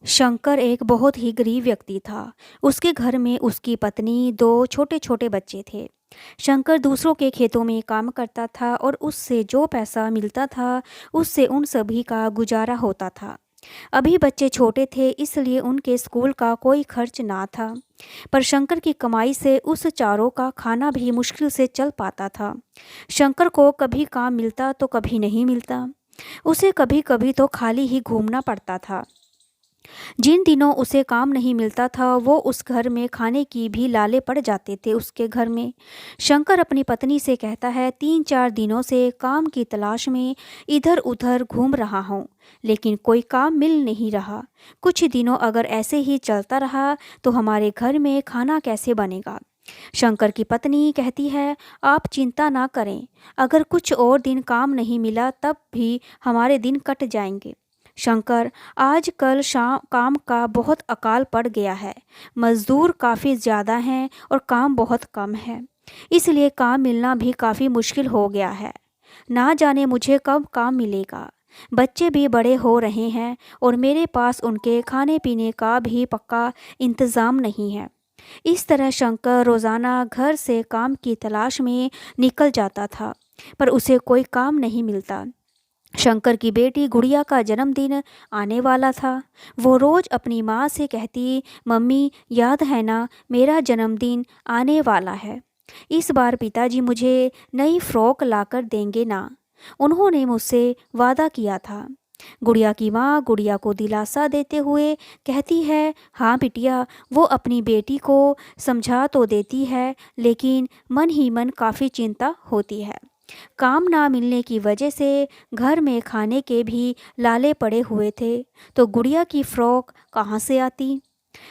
शंकर एक बहुत ही गरीब व्यक्ति था। उसके घर में उसकी पत्नी, दो छोटे-छोटे बच्चे थे। शंकर दूसरों के खेतों में काम करता था और उससे जो पैसा मिलता था, उससे उन सभी का गुजारा होता था। अभी बच्चे छोटे थे, इसलिए उनके स्कूल का कोई खर्च ना था। पर शंकर की कमाई से उस चारों का खाना भी मुश्किल से चल पाता था। शंकर को कभी काम मिलता तो कभी नहीं मिलता। उसे कभी-कभी तो खाली ही घूमना पड़ता था। जिन दिनों उसे काम नहीं मिलता था, वो उस घर में खाने की भी लाले पड़ जाते थे उसके घर में। शंकर अपनी पत्नी से कहता है, 3-4 दिनों से काम की तलाश में इधर उधर घूम रहा हूँ, लेकिन कोई काम मिल नहीं रहा। कुछ दिनों अगर ऐसे ही चलता रहा तो हमारे घर में खाना कैसे बनेगा। शंकर की पत्नी कहती है, आप चिंता ना करें, अगर कुछ और दिन काम नहीं मिला तब भी हमारे दिन कट जाएंगे। शंकर, आजकल शाम काम का बहुत अकाल पड़ गया है। मजदूर काफ़ी ज़्यादा हैं और काम बहुत कम है, इसलिए काम मिलना भी काफ़ी मुश्किल हो गया है। ना जाने मुझे कब काम मिलेगा। बच्चे भी बड़े हो रहे हैं और मेरे पास उनके खाने पीने का भी पक्का इंतज़ाम नहीं है। इस तरह शंकर रोज़ाना घर से काम की तलाश में निकल जाता था, पर उसे कोई काम नहीं मिलता। शंकर की बेटी गुड़िया का जन्मदिन आने वाला था। वो रोज़ अपनी माँ से कहती, मम्मी याद है ना, मेरा जन्मदिन आने वाला है। इस बार पिताजी मुझे नई फ्रॉक लाकर देंगे ना, उन्होंने मुझसे वादा किया था। गुड़िया की माँ गुड़िया को दिलासा देते हुए कहती है, हाँ बिटिया, वो अपनी बेटी को समझा तो देती है, लेकिन मन ही मन काफ़ी चिंता होती है। काम ना मिलने की वजह से घर में खाने के भी लाले पड़े हुए थे, तो गुड़िया की फ्रॉक कहाँ से आती।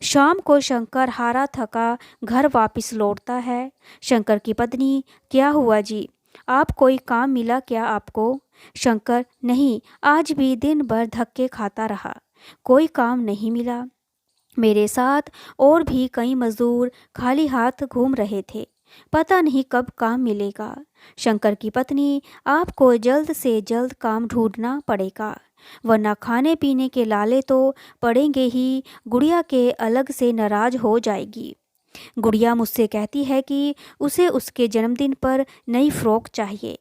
शाम को शंकर हारा थका घर वापस लौटता है। शंकर की पत्नी, क्या हुआ जी, आप कोई काम मिला क्या आपको। शंकर, नहीं, आज भी दिन भर धक्के खाता रहा, कोई काम नहीं मिला। मेरे साथ और भी कई मजदूर खाली हाथ घूम रहे थे, पता नहीं कब काम मिलेगा। शंकर की पत्नी, आपको जल्द से जल्द काम ढूंढना पड़ेगा, वरना खाने पीने के लाले तो पड़ेंगे ही, गुड़िया के अलग से नाराज हो जाएगी। गुड़िया मुझसे कहती है कि उसे उसके जन्मदिन पर नई फ्रॉक चाहिए,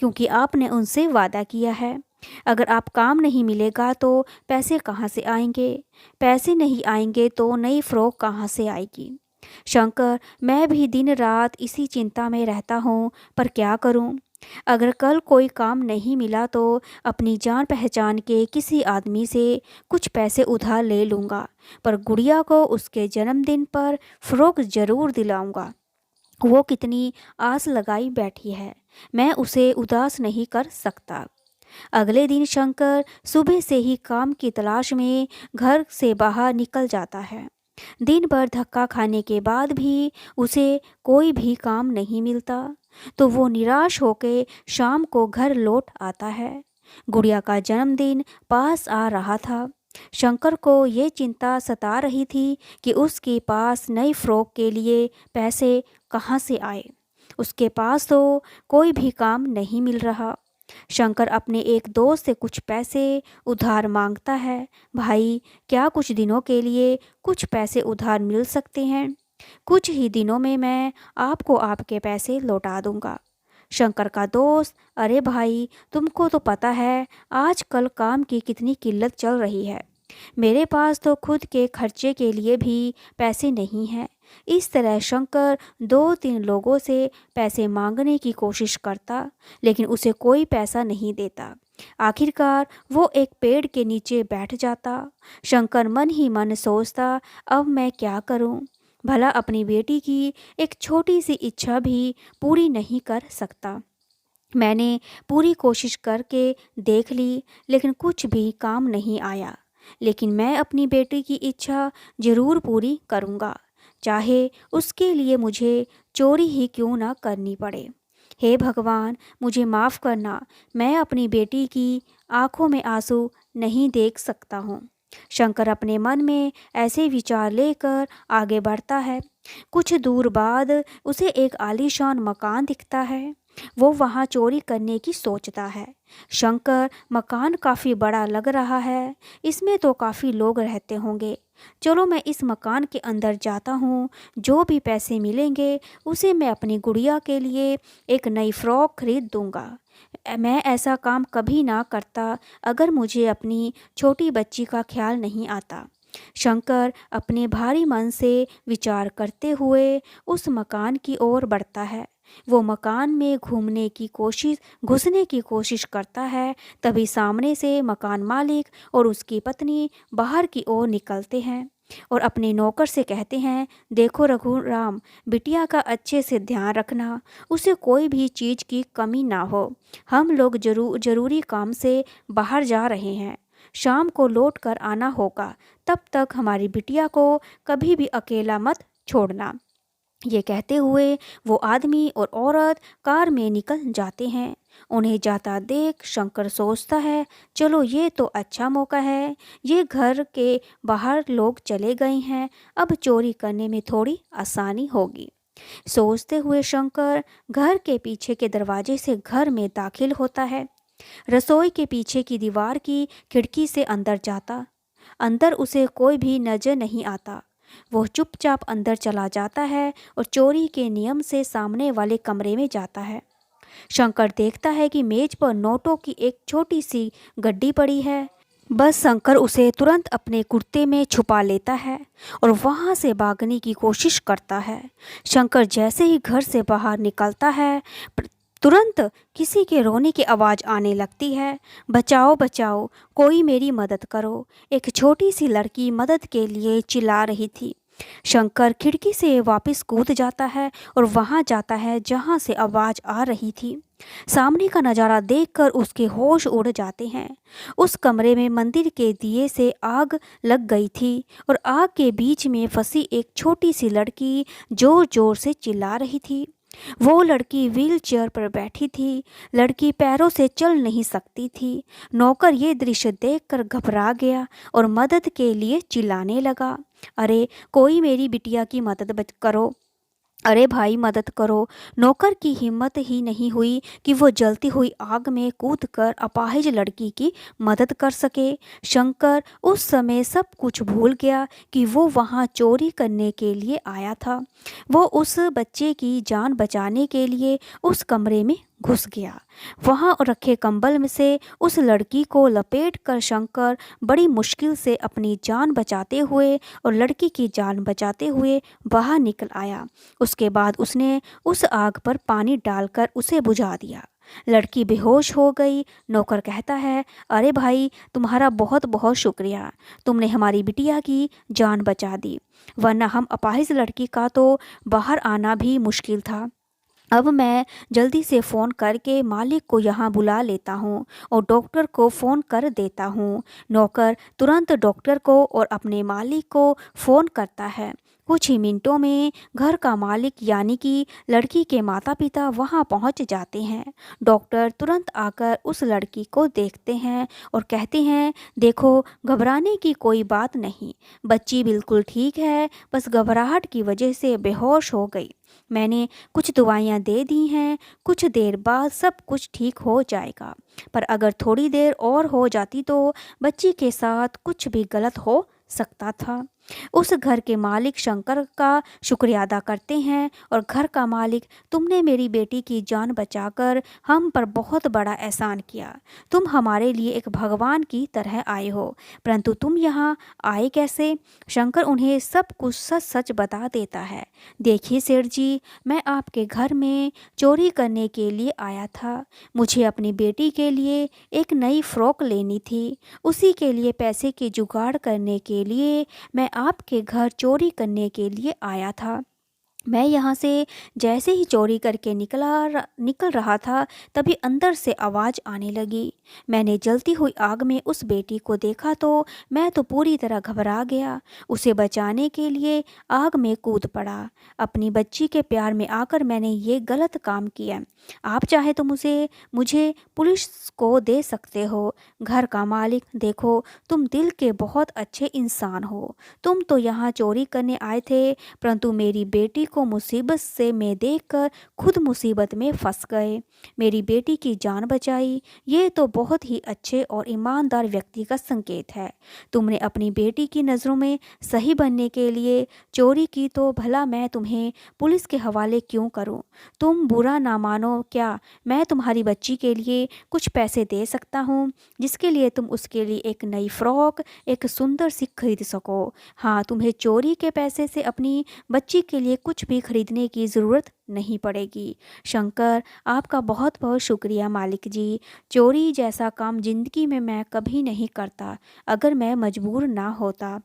क्योंकि आपने उनसे वादा किया है। अगर आप काम नहीं मिलेगा तो पैसे कहाँ से आएंगे, पैसे नहीं आएंगे तो नई फ्रॉक कहाँ से आएगी। शंकर, मैं भी दिन रात इसी चिंता में रहता हूँ, पर क्या करूँ। अगर कल कोई काम नहीं मिला तो अपनी जान पहचान के किसी आदमी से कुछ पैसे उधार ले लूँगा, पर गुड़िया को उसके जन्मदिन पर फ्रॉक ज़रूर दिलाऊँगा। वो कितनी आस लगाई बैठी है, मैं उसे उदास नहीं कर सकता। अगले दिन शंकर सुबह से ही काम की तलाश में घर से बाहर निकल जाता है। दिन भर धक्का खाने के बाद भी उसे कोई भी काम नहीं मिलता, तो वो निराश होकर शाम को घर लौट आता है। गुड़िया का जन्मदिन पास आ रहा था। शंकर को ये चिंता सता रही थी कि उसके पास नई फ्रॉक के लिए पैसे कहाँ से आए। उसके पास तो कोई भी काम नहीं मिल रहा। शंकर अपने एक दोस्त से कुछ पैसे उधार मांगता है, भाई क्या कुछ दिनों के लिए कुछ पैसे उधार मिल सकते हैं। कुछ ही दिनों में मैं आपको आपके पैसे लौटा दूंगा। शंकर का दोस्त, अरे भाई, तुमको तो पता है आजकल काम की कितनी किल्लत चल रही है, मेरे पास तो खुद के खर्चे के लिए भी पैसे नहीं हैं। इस तरह शंकर 2-3 लोगों से पैसे मांगने की कोशिश करता, लेकिन उसे कोई पैसा नहीं देता। आखिरकार वो एक पेड़ के नीचे बैठ जाता। शंकर मन ही मन सोचता, अब मैं क्या करूं, भला अपनी बेटी की एक छोटी सी इच्छा भी पूरी नहीं कर सकता। मैंने पूरी कोशिश करके देख ली, लेकिन कुछ भी काम नहीं आया। लेकिन मैं अपनी बेटी की इच्छा ज़रूर पूरी करूँगा, चाहे उसके लिए मुझे चोरी ही क्यों ना करनी पड़े। हे भगवान, मुझे माफ़ करना, मैं अपनी बेटी की आंखों में आंसू नहीं देख सकता हूँ। शंकर अपने मन में ऐसे विचार लेकर आगे बढ़ता है। कुछ दूर बाद उसे एक आलीशान मकान दिखता है। वो वहाँ चोरी करने की सोचता है। शंकर, मकान काफ़ी बड़ा लग रहा है, इसमें तो काफ़ी लोग रहते होंगे। चलो मैं इस मकान के अंदर जाता हूँ, जो भी पैसे मिलेंगे उसे मैं अपनी गुड़िया के लिए एक नई फ्रॉक खरीद दूँगा। मैं ऐसा काम कभी ना करता अगर मुझे अपनी छोटी बच्ची का ख्याल नहीं आता। शंकर अपने भारी मन से विचार करते हुए उस मकान की ओर बढ़ता है। वो मकान में घुसने की कोशिश करता है। तभी सामने से मकान मालिक और उसकी पत्नी बाहर की ओर निकलते हैं और अपने नौकर से कहते हैं, देखो रघुराम, बिटिया का अच्छे से ध्यान रखना, उसे कोई भी चीज़ की कमी ना हो। हम लोग जरूरी काम से बाहर जा रहे हैं, शाम को लौट कर आना होगा। तब तक हमारी बिटिया को कभी भी अकेला मत छोड़ना। ये कहते हुए वो आदमी और औरत कार में निकल जाते हैं। उन्हें जाता देख शंकर सोचता है, चलो ये तो अच्छा मौका है, ये घर के बाहर लोग चले गए हैं, अब चोरी करने में थोड़ी आसानी होगी। सोचते हुए शंकर घर के पीछे के दरवाजे से घर में दाखिल होता है। रसोई के पीछे की दीवार की खिड़की से अंदर जाता। अंदर उसे कोई भी नजर नहीं आता। वो चुपचाप अंदर चला जाता है और चोरी के नियम से सामने वाले कमरे में जाता है। शंकर देखता है कि मेज पर नोटों की एक छोटी सी गड्डी पड़ी है। बस शंकर उसे तुरंत अपने कुर्ते में छुपा लेता है और वहां से भागने की कोशिश करता है। शंकर जैसे ही घर से बाहर निकलता है, तुरंत किसी के रोने की आवाज़ आने लगती है। बचाओ बचाओ, कोई मेरी मदद करो। एक छोटी सी लड़की मदद के लिए चिल्ला रही थी। शंकर खिड़की से वापस कूद जाता है और वहां जाता है जहां से आवाज़ आ रही थी। सामने का नज़ारा देखकर उसके होश उड़ जाते हैं। उस कमरे में मंदिर के दिए से आग लग गई थी और आग के बीच में फंसी एक छोटी सी लड़की जोर जोर से चिल्ला रही थी। वो लड़की व्हीलचेयर पर बैठी थी। लड़की पैरों से चल नहीं सकती थी। नौकर ये दृश्य देखकर घबरा गया और मदद के लिए चिल्लाने लगा, अरे कोई मेरी बिटिया की मदद करो, अरे भाई मदद करो। नौकर की हिम्मत ही नहीं हुई कि वो जलती हुई आग में कूदकर अपाहिज लड़की की मदद कर सके। शंकर उस समय सब कुछ भूल गया कि वो वहाँ चोरी करने के लिए आया था। वो उस बच्चे की जान बचाने के लिए उस कमरे में घुस गया। वहाँ रखे कंबल में से उस लड़की को लपेटकर शंकर बड़ी मुश्किल से अपनी जान बचाते हुए और लड़की की जान बचाते हुए बाहर निकल आया। उसके बाद उसने उस आग पर पानी डालकर उसे बुझा दिया। लड़की बेहोश हो गई। नौकर कहता है, अरे भाई तुम्हारा बहुत बहुत शुक्रिया, तुमने हमारी बिटिया की जान बचा दी, वरना हम अपाहिज लड़की का तो बाहर आना भी मुश्किल था। अब मैं जल्दी से फ़ोन करके मालिक को यहाँ बुला लेता हूँ और डॉक्टर को फ़ोन कर देता हूँ। नौकर तुरंत डॉक्टर को और अपने मालिक को फ़ोन करता है। कुछ ही मिनटों में घर का मालिक यानी कि लड़की के माता पिता वहाँ पहुँच जाते हैं। डॉक्टर तुरंत आकर उस लड़की को देखते हैं और कहते हैं, देखो घबराने की कोई बात नहीं, बच्ची बिल्कुल ठीक है, बस घबराहट की वजह से बेहोश हो गई। मैंने कुछ दवाइयाँ दे दी हैं, कुछ देर बाद सब कुछ ठीक हो जाएगा, पर अगर थोड़ी देर और हो जाती तो बच्ची के साथ कुछ भी गलत हो सकता था। उस घर के मालिक शंकर का शुक्रिया अदा करते हैं और घर का मालिक, तुमने मेरी बेटी की जान बचाकर हम पर बहुत बड़ा एहसान किया। तुम हमारे लिए एक भगवान की तरह आए हो, परंतु तुम यहाँ आए कैसे? शंकर उन्हें सब कुछ सच सच बता देता है। देखिए सेठ जी, मैं आपके घर में चोरी करने के लिए आया था। मुझे अपनी बेटी के लिए एक नई फ्रॉक लेनी थी। उसी के लिए पैसे की जुगाड़ करने के लिए मैं आपके घर चोरी करने के लिए आया था। मैं यहाँ से जैसे ही चोरी करके निकल रहा था, तभी अंदर से आवाज़ आने लगी। मैंने जलती हुई आग में उस बेटी को देखा तो मैं तो पूरी तरह घबरा गया। उसे बचाने के लिए आग में कूद पड़ा। अपनी बच्ची के प्यार में आकर मैंने ये गलत काम किया। आप चाहे तो मुझे पुलिस को दे सकते हो। घर का मालिक, देखो तुम दिल के बहुत अच्छे इंसान हो। तुम तो यहाँ चोरी करने आए थे, परंतु मेरी बेटी को मुसीबत से मैं देखकर खुद मुसीबत में फंस गए, मेरी बेटी की जान बचाई। ये तो बहुत ही अच्छे और ईमानदार व्यक्ति का संकेत है। तुमने अपनी बेटी की नज़रों में सही बनने के लिए चोरी की तो भला मैं तुम्हें पुलिस के हवाले क्यों करूं? तुम बुरा ना मानो, क्या मैं तुम्हारी बच्ची के लिए कुछ पैसे दे सकता हूं जिसके लिए तुम उसके लिए एक नई फ्रॉक, एक सुंदर सी खरीद सको? हाँ, तुम्हें चोरी के पैसे से अपनी बच्ची के लिए कुछ भी खरीदने की ज़रूरत नहीं पड़ेगी। शंकर, आपका बहुत बहुत शुक्रिया मालिक जी। चोरी जैसा काम जिंदगी में मैं कभी नहीं करता। अगर मैं मजबूर ना होता,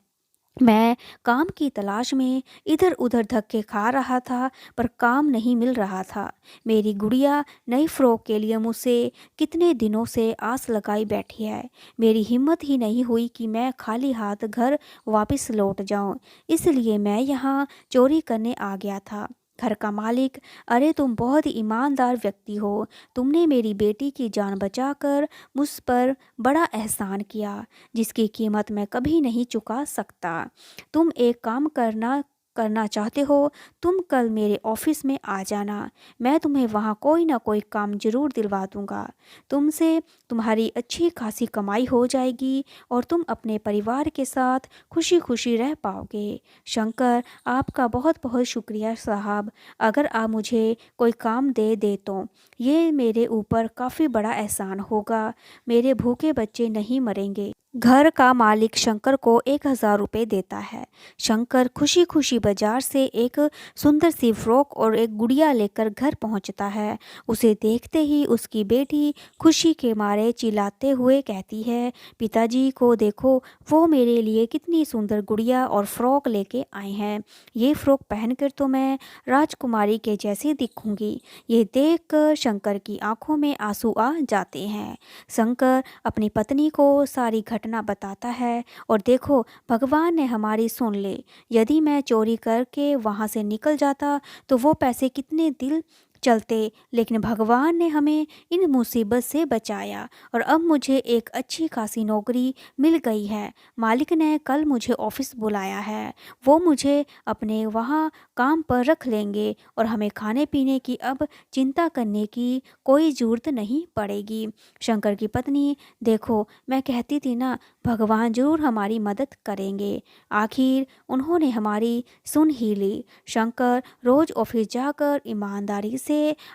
मैं काम की तलाश में इधर उधर धक्के खा रहा था, पर काम नहीं मिल रहा था। मेरी गुड़िया नई फ्रॉक के लिए मुझसे कितने दिनों से आस लगाई बैठी है। मेरी हिम्मत ही नहीं हुई कि मैं खाली हाथ घर वापस लौट जाऊं, इसलिए मैं यहाँ चोरी करने आ गया था। घर का मालिक, अरे तुम बहुत ही ईमानदार व्यक्ति हो। तुमने मेरी बेटी की जान बचाकर मुझ पर बड़ा एहसान किया, जिसकी कीमत मैं कभी नहीं चुका सकता। तुम एक काम करना करना चाहते हो, तुम कल मेरे ऑफिस में आ जाना। मैं तुम्हें वहाँ कोई ना कोई काम जरूर दिलवा दूँगा। तुमसे तुम्हारी अच्छी खासी कमाई हो जाएगी और तुम अपने परिवार के साथ खुशी खुशी रह पाओगे। शंकर, आपका बहुत बहुत शुक्रिया साहब। अगर आप मुझे कोई काम दे दे तो ये मेरे ऊपर काफ़ी बड़ा एहसान होगा। मेरे भूखे बच्चे नहीं मरेंगे। घर का मालिक शंकर को 1,000 रुपये देता है। शंकर खुशी खुशी बाजार से एक सुंदर सी फ्रॉक और एक गुड़िया लेकर घर पहुंचता है। उसे देखते ही उसकी बेटी खुशी के मारे चिल्लाते हुए कहती है, पिताजी को देखो, वो मेरे लिए कितनी सुंदर गुड़िया और फ्रॉक लेके आए हैं। ये फ्रॉक पहनकर तो मैं राजकुमारी के जैसी दिखूंगी। ये देखकर शंकर की आंखों में आंसू आ जाते हैं। शंकर अपनी पत्नी को सारी घटना बताता है और देखो, भगवान ने हमारी सुन ली। यदि मैं चोरी करके वहाँ से निकल जाता तो वो पैसे कितने दिल चलते, लेकिन भगवान ने हमें इन मुसीबत से बचाया और अब मुझे एक अच्छी खासी नौकरी मिल गई है। मालिक ने कल मुझे ऑफिस बुलाया है। वो मुझे अपने वहाँ काम पर रख लेंगे और हमें खाने पीने की अब चिंता करने की कोई ज़रूरत नहीं पड़ेगी। शंकर की पत्नी, देखो मैं कहती थी ना, भगवान जरूर हमारी मदद करेंगे। आखिर उन्होंने हमारी सुन ही ली। शंकर रोज़ ऑफिस जाकर ईमानदारी से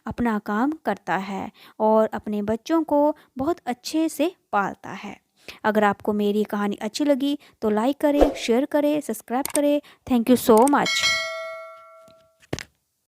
अपना काम करता है और अपने बच्चों को बहुत अच्छे से पालता है। अगर आपको मेरी कहानी अच्छी लगी तो लाइक करें, शेयर करें, सब्सक्राइब करें। Thank you so much.